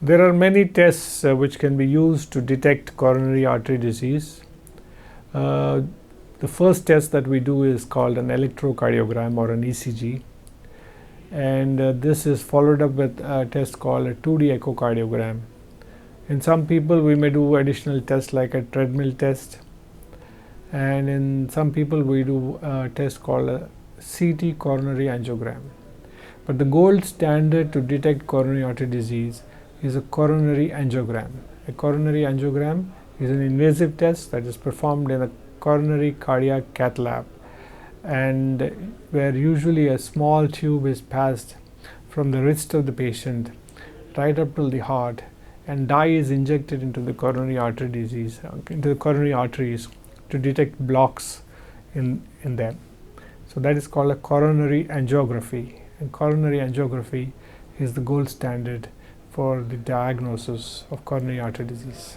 There are many tests which can be used to detect coronary artery disease. The first test that we do is called an electrocardiogram or an ECG, and this is followed up with a test called a 2D echocardiogram. In some people we may do additional tests like a treadmill test, and in some people we do a test called a CT coronary angiogram. But the gold standard to detect coronary artery disease is a coronary angiogram. A coronary angiogram is an invasive test that is performed in a coronary cardiac cath lab, and where usually a small tube is passed from the wrist of the patient right up to the heart, and dye is injected into the coronary artery disease, into the coronary arteries to detect blocks in them. So that is called a coronary angiography, and coronary angiography is the gold standard for the diagnosis of coronary artery disease.